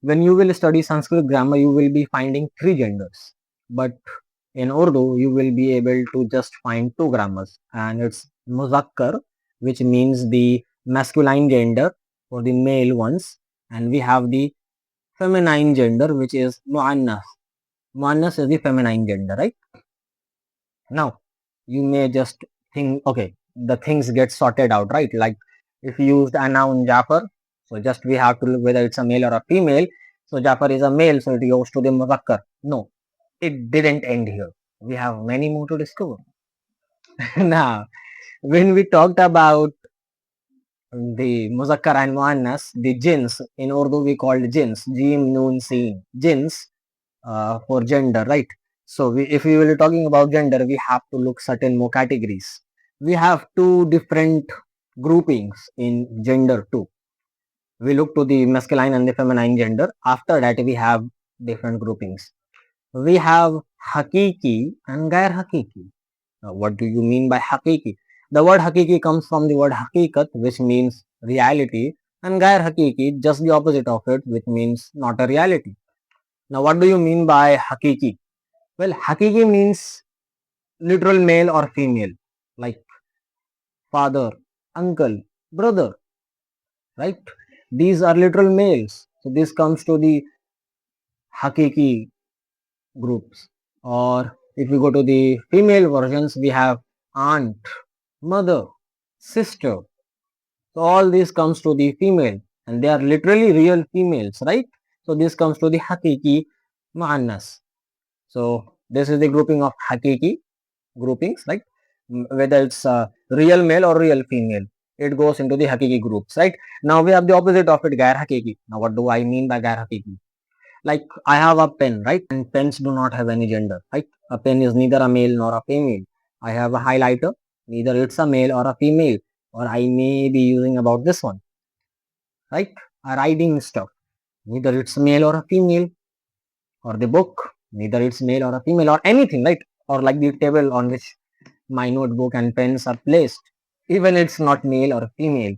when you will study Sanskrit grammar, you will be finding three genders, but in Urdu you will be able to just find two grammars, and it's Muzakkar, which means the masculine gender for the male ones, and we have the feminine gender, which is Muannas. Muannas is the feminine gender, right? Now you may just think, okay, the things get sorted out, right? Like if you used a noun Jafar, so just we have to look whether it's a male or a female. So Jafar is a male, so it goes to the Muzakkar. No, it didn't end here. We have many more to discover. Now, when we talked about the Muzakkar and Muannas, the Jins, in Urdu we called Jins, Jim, Noon, Seen, Jins for gender, right? So if we will be talking about gender, we have to look certain more categories. We have two different groupings in gender too. We look to the masculine and the feminine gender. After that, we have different groupings. We have Haqeeqi and Ghair-Haqeeqi. Now, what do you mean by Haqeeqi? The word Haqeeqi comes from the word Haqiqat, which means reality, and Ghair-Haqeeqi, just the opposite of it, which means not a reality. Now, what do you mean by Haqeeqi? Well, Haqeeqi means literal male or female, like father, uncle, brother, right? These are literal males. So this comes to the Haqeeqi groups. Or if we go to the female versions, we have aunt, mother, sister. So all this comes to the female, and they are literally real females, right? So this comes to the Haqeeqi Muannas. So this is the grouping of Haqeeqi groupings, right? Whether it's real male or real female, it goes into the Haqeeqi groups, right? Now we have the opposite of it, Ghair-Haqeeqi. Now what do I mean by Ghair-Haqeeqi? Like I have a pen, right? And pens do not have any gender, right? A pen is neither a male nor a female. I have a highlighter, neither it's a male or a female, or I may be using about this one, right? A writing stuff, neither it's male or a female, or the book, neither it's male or a female, or anything, right? Or like the table on which my notebook and pens are placed, even it's not male or female.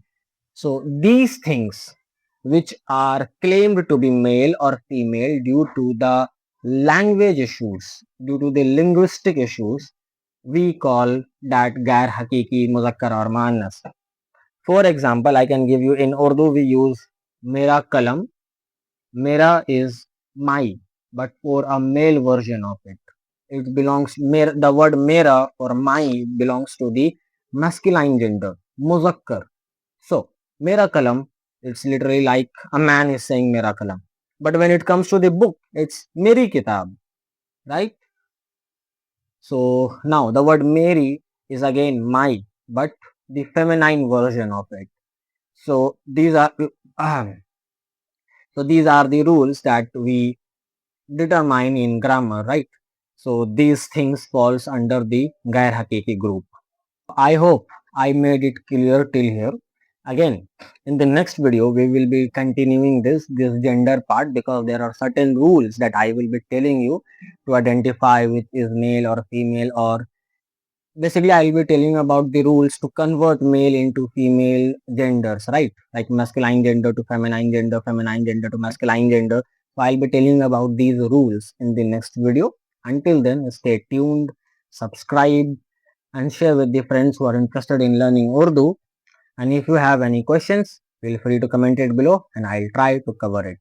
So these things which are claimed to be male or female due to the language issues, due to the linguistic issues, we call that Ghair-Haqeeqi, Muzakkar or Muannas. For example, I can give you, in Urdu we use Mera Kalam. Mera is my, but for a male version of it. It belongs, the word Mera or my belongs to the masculine gender, Muzakkar. So, Mera Kalam, it's literally like a man is saying Mera Kalam. But when it comes to the book, it's Meri Kitab, right? So, now the word Meri is again my, but the feminine version of it. So, these are the rules that we determine in grammar, right? So these things falls under the Ghair-Haqeeqi group. I hope I made it clear till here. Again, in the next video, we will be continuing this gender part, because there are certain rules that I will be telling you to identify which is male or female, or basically I will be telling about the rules to convert male into female genders, right? Like masculine gender to feminine gender to masculine gender. So I'll be telling about these rules in the next video. Until then, stay tuned, subscribe, and share with the friends who are interested in learning Urdu. And if you have any questions, feel free to comment it below and I'll try to cover it.